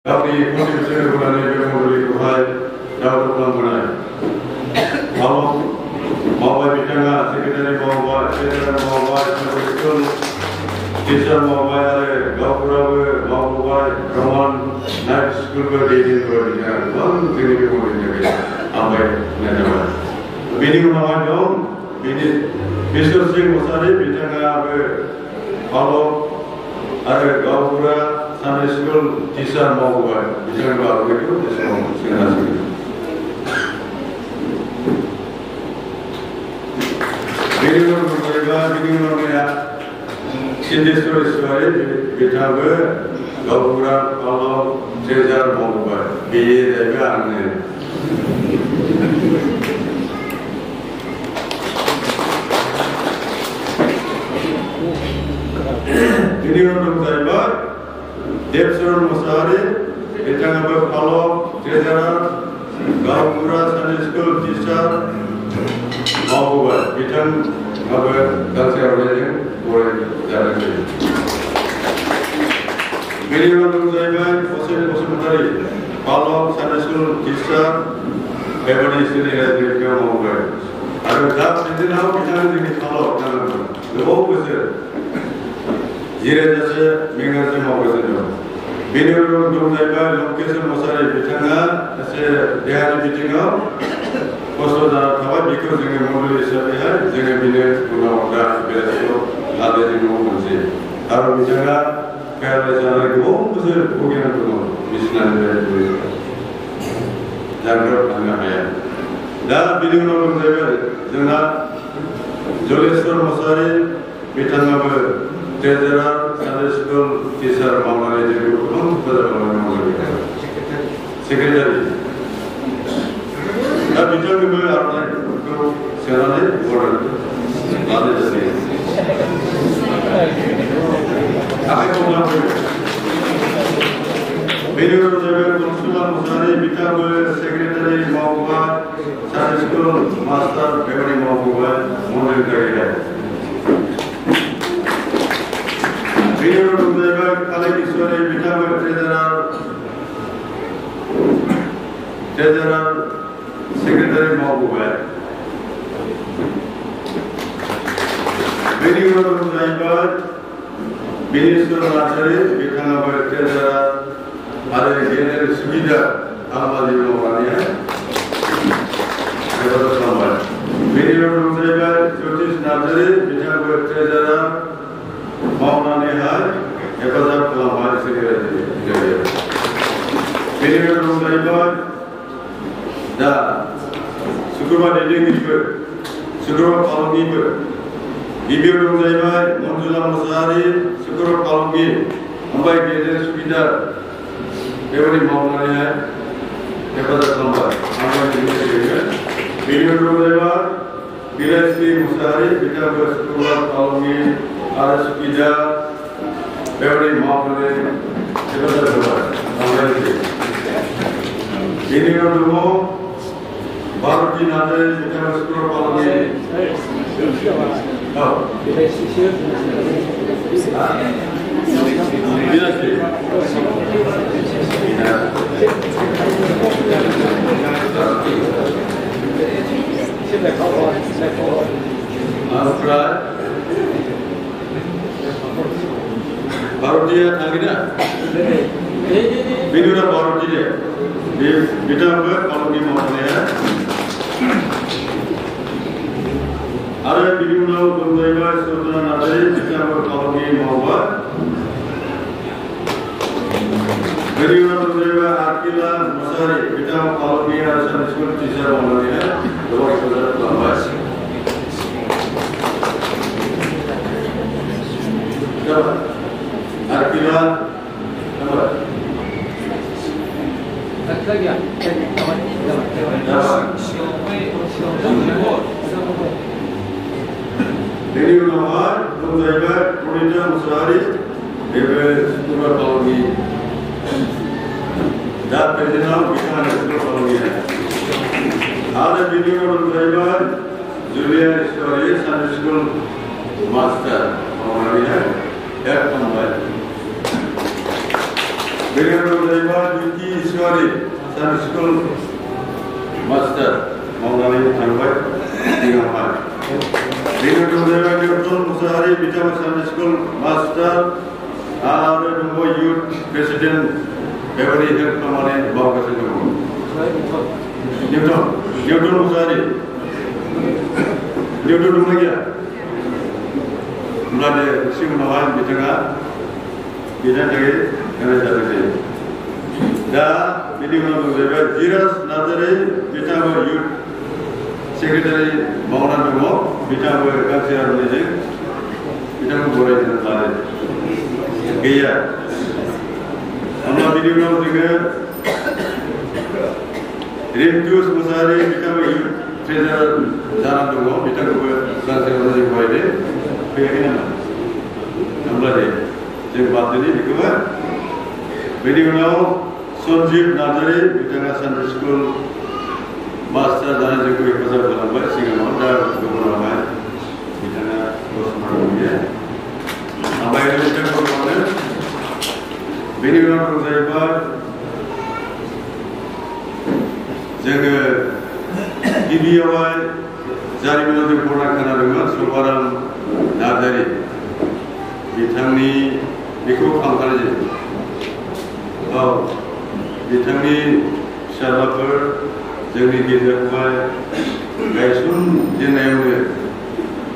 गावनि कन्ट्रिबिउसन होनानै बे मन्डलिखौहाय डेभेलप खालामबोनाय मावबाय बिथाङा सेक्रेटारि मावबाय ट्रेजारार मावबाय स्कुल टिचार मावबाय आरो गावफोराबो मावबोबाय रमान नाइट स्कुलबो दैदेनबोबाय बिथाङा गोबां जोंनि बे मन्डलिनि थाखाय हामबाय होननाय जाबाय। बेनि उनावहाय दं बिश्वर सिंह मुसाहारि बिथाङाबो आरो गावफोरा सानडे स्कुल टिचार मावबोबाय बिथांखौ आर'नाइखौ बे समाव सोंनांसिगोन। बेनि उनाव सिद्धेश्वर ईश्वरी बिथाङाबो गावफोरा ट्रेजार मावबोबाय बेयो जाहैबाय आंनो। बेनि उनाव जाहैबाय देबचरण मुसाहारि बिथाङाबो ट्रेजारार गावफोरा सानडे स्कुल टिचार मावबोबाय बिथाङाबो गांसे आर'नाइजों बरायजादों। बेनि उनाव जाहैबाय Asit Basumatary Sunday school teacher बेबादि सिनियर मावबाय आरो दा प्रेजेन्टआव बिथाङा जोंनि जानांगौ गोबाव बोसोर जिरायजासे मेंगासे मावगासिनो दं। बेनि उनाव दं जाहैबाय लंकेश्वर मुसाहारि बिथाङा एसे देहानि बिथिङाव खस्थ' जाना थाबाय बेखौ जोङो मन्डल हिसाबैहाय जोङो बेनो उनाव दा बेलासियाव लानायजों न'आव मोनसै आरो बिथाङा पेरालाइज जानानै गोबां बोसोर भुगिनांगौ दङ बिसिनानिफ्राय जानगाराव थांनो हाया। दा बेनि उनाव दं जाहैबाय जोंना जलेश्वर मुसाहारि बिथाङाबो ट्रेजारार सानडे स्कुल टिचार मावनानै जोंखौ गोबां हेफाजाब खालामनानै सेक्रेटारि दा बिथांनोबो आर'नाइखौ सोनानै बरायनानै लानाय जायो। बेनि उनाव जाहैबाय कनसुला मुसाहारि बिथाङाबो सेक्रेटारि मावबोबाय सानडे स्कुल मास्टार बेबादि मावबोबाय मन्डलनि थाखाय। बेनि उनाव जाहैबाय कालिक ईश्वरी बिथाङाबो ट्रेजारार सेक्रेटारि मावबोबाय। बेनि उनाव जाहैबाय बिनेश्वर नार्जारि बिथाङाबो ट्रेजारार आरो गेजेर सुबिदा हाबाफारि मावनानैहाय हेफाजाब खालामबाय। बेनि उनाव जाहैबाय ज्योतिष नार्जारि बिथाङाबो ट्रेजारार मावनानैहाय हेफाजाब खालामबाय सेक्रेटारि जायगायाव। बेनि उनाव जाहैबाय दा शुक्रबार दैदेनगिरिफोर शुक्रबार फालांगिफोर गिबियाव दं जाहैबाय मन्जुला मुसाहारि शुक्रबार फालांगि ओमफ्राय गेजेर सुबिदा बेबायदि मावनानैहाय हेफाजाब खालामबाय। बेनि उनाव जाहैबाय बिलायश्री मुसाहारि बिथाङाबो शुक्रबार फालांगि आरो सुबिदा बेबायदि मावनानै हेफाजाब होबाय। बेनि उनाव दङ भारती नार्जारि बिथाङा शुक्रबार फालांगि भारतीय थांगोना बेनि उनाव भारती बिथाङाबो फालांगि मावनाया आरो बिनि उनाव दं जाहैबाय सजना नार्जारि बिथाङाबो फालांगि मावबाय। बेनि उनाव दं जाहैबाय आकिला मुसाहारि बिथाङा फालांगि आरो सानडे स्कुल टिचार मावनानैहाय गोबां हेफाजाब खालामबाय। आकिला बेनि उनावहाय दं जाहैबाय प्रनिता मुसाहारि बेबो शुक्रबार फालांगि दा प्रेजेन्टआव बिथाङा शुक्रबार फालांगि आरो बेनि उनाव दं जाहैबाय जुलिया ईश्वरी सानडे स्कुल मास्टार मावनानैहाय हेल्प खालामबाय। बेनि उनाव जाहैबाय दुखि इसवारि सान स्कुल मास्टार मावनानै थांबाय सिगाङावहाय बेनि उनाव जाहैबाय निउटन मुसाहारि बिथाङा सान स्कुल मास्टार आरो दङ इउथ प्रेसिडेन्ट बेबायदि हेल्प खालामनानै मावगासिनो दङ निउटन मुसाहारि निउटन दंना गैया होमब्ला दे सिगाङावहाय बिथाङा बिथांनि थाखाय होनाय जादों दा बेनि उनाव दं जाहैबाय धीराज नार्जारि बिथाङाबो इउथ सेक्रेटारि मावनानै दङ बिथाङाबो गांसे आर'नाइजों बिथांखौ बरायनो लादों गैया होमब्ला बेनि उनाव जोङो रिंटुस मुसाहारि बिथाङाबो इउथ ट्रेजारार जानानै दङ बिथांखौबो गांसे आर'नाइजों बरायदों फैयाखै नामा होमब्ला दे जों बादनि बेखौबो बेनि उनाव सन्जीब नार्जारि बिथाङा सानडे स्कुल मास्टार जानानै जोंखौ हेफाजाब खालामबाय सिगाङाव दा गुबुनावहाय बिथाङा गसंनानै गैया ओमफ्राय बिथांखौ खालामो बेनि उनाव दं जाहैबाय जोङो गिबियावहाय जारिमिनाव जों फरायना खोनादोंमोन सभाराम नार्जारि बिथांनि बेखौ खालामनाय जायो औ बिथांनि फिसाज्लाफोर जोंनि गेजेरावहाय गायसनजेननायावनो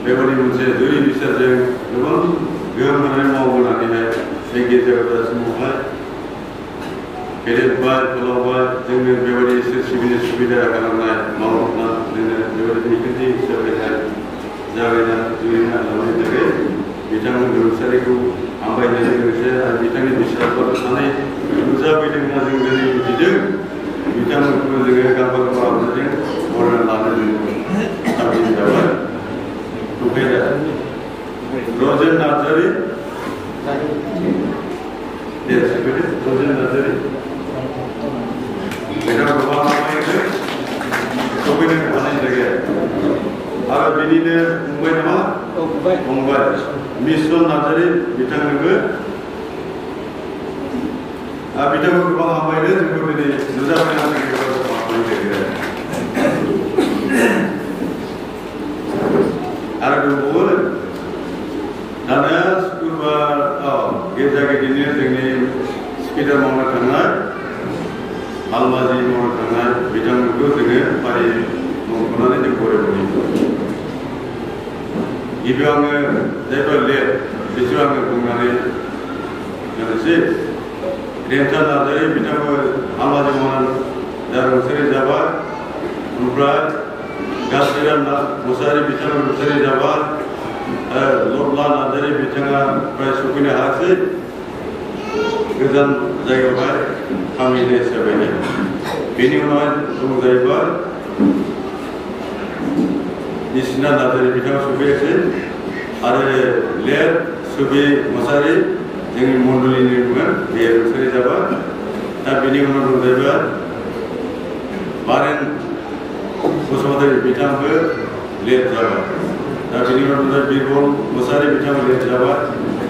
बेबायदि मोनसे जुरि बिसारजों गोबां गोहोम होनानै मावबोनानैहाय बे गेजेराव दासिमावहाय फेदेरबाय फोलावबाय जोंनो बेबायदि इसोर सिबिनो सुबिदा खालामनाय मावना जोंनो बेबायदि बिखान्थि हिसाबैहाय जागायना जुरिना लानायनि थाखाय बिथांमोन रुंसारिखौ हामबायनायजों लोगोसे आरो बिथांनि बिसारफोर सानै नुजाफैदों होनना जों दिनै मिथिदों बिथांमोनखौ जोङो गांफा गांफा आर'नाइजों बरायना लानो जों थाबैनो जाबाय उफेरा रजेन नार्जारि दे फैदो रजेन नार्जारि बिथाङा गोबां खामानिखौ सफैनो हानाय जायगाया आरो बेनिनो फंबाय नामा फंबाय मिसन नार्जारि बिथांनोबो बिथांखौ गोबां हामबायनो जोंखौ दिनै नुजाफैनानै आरो दंबावो दाना सुक्रुबार गेजा गिदिरनो जोंनि स्पिडार मावनो थांनाय हालमाजि मावनो थांनाय बिथांमोनखौ जोङो फारि मुंख'नानै जों बरायबोयो गिबियाव आङो जायफोर लेट बिसोर आङो बुंनानै होनोसै रेन्टा नार्जारि बिथांखौ हालमाजि मावनानै दा रुंसारि जाबाय ओमफ्राय गासैराम मुसाहारि बिथाङा रुंसारि जाबाय लबला नार्जारि बिथाङा फ्राय सफैनो हायासै गोजान जायगायावहाय खामानि हिसाबैनो बेनि उनावहाय दं जाहैबाय निसिना नार्जारि बिथाङा सफैयासै आरो लेट सुबि मुसाहारि जोंनि मण्डलिनिमोन बे रुंसारि जाबाय दा बेनि उनाव दं जाहैबाय बारेन बसुमतारी बिथाङाबो लेट जाबाय दा बेनि उनाव दं बिरबल मुसाहारि बिथाङा लेट जाबाय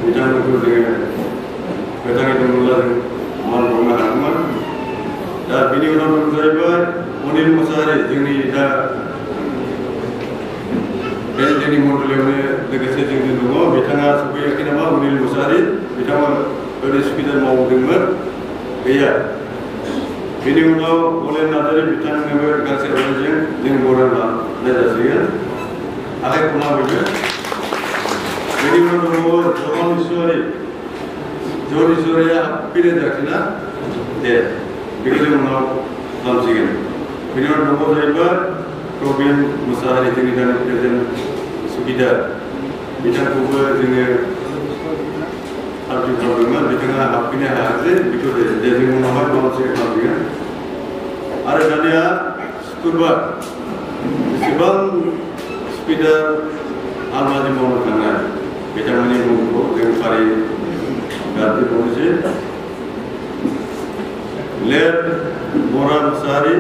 बिथांमोनखौ जोङो गोथाङै दंब्ला जों मान बावनो हागौमोन दा बेनि उनाव दं जाहैबाय अनिल मुसाहारि जोंनि दा बे जोंनि मण्डलियावनो लोगोसे जोंजों दङ बिथाङा सफैयाखै नामा अनिल मुसाहारि बिथाङा ओरै स्पिडार मावदोंमोन गैया बेनि उनाव अलेन नार्जारि बिथांनोबो गांसे आर'नाइजों जों बरायना लानाय जासिगोन आखाइ खमाबैनो बेनि उनाव दङ जन इसवारिया हाबफैनाय जायाखैना दे बेखौ जों उनाव खालामसिगोन बेनि उनाव दङ जाहैबाय प्रबिन मुसाहारि जोंनि गामि प्रेजेन्ट सुखिदार बिथांखौबो जोङो साबसिन खालामदोंमोन बिथाङा हाबफैनो हायासै बेखौ दे जों उनावहाय माबा मोनसे खालामसिगोन आरो दानिया सुक्रुबार बेसेबां स्पिडार हालमाजि मावनो थांनाय बिथांमोननि मुंखौ जों फारि गाबज्रिबावनोसै लेट मरा मुसाहारि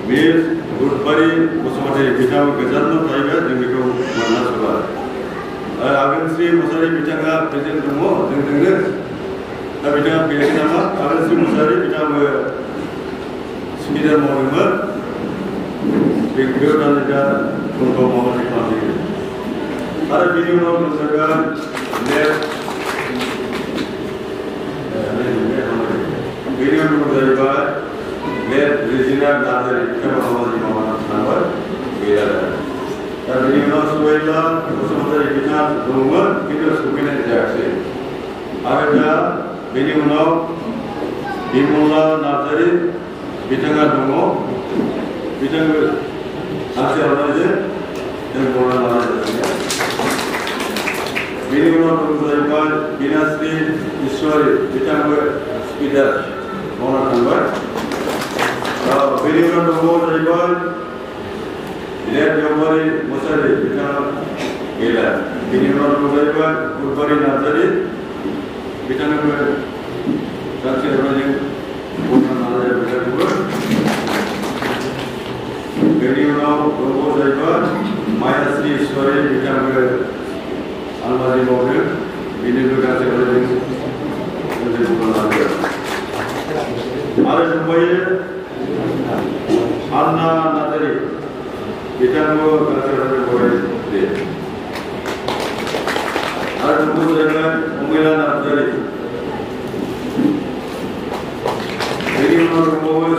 मिस गुरबारि बसुमतारी बिथाङा गोजानाव थायोबा जों बेखौ मोनना सोला 아근스리 모사리 비장가 배전 동무 등등등 다 비장 비장나마 아근스리 모사리 비장 스미더 모임은 비교단자 공동 모임을 합니다. 아래 비디오로 모사가 비디오로 모사가 리지나 나들이 캠퍼스 모임을 비야 dan beliau sudah bersama kita rumah kita sudah jaga. Ada beliau dimulai nazari bitanga rumah bitanga asal orang je dan mulai nazari. Beliau bersama binasri Iswari bitanga speeder orang number. Beliau bersama Lihat gambar Musari kita gila. Ini orang Musari pun berbari nazari. Kita nak saksi orang yang bukan nazari betul pun. Ini orang Musari pun Maya Sri Iswari kita almari mobil. Ini juga saksi orang yang bukan nazari. Ada semuanya Anna nazari. Kita mau kasih boleh deh. Ada buku dengan pemilihan nazari. Jadi menurut saya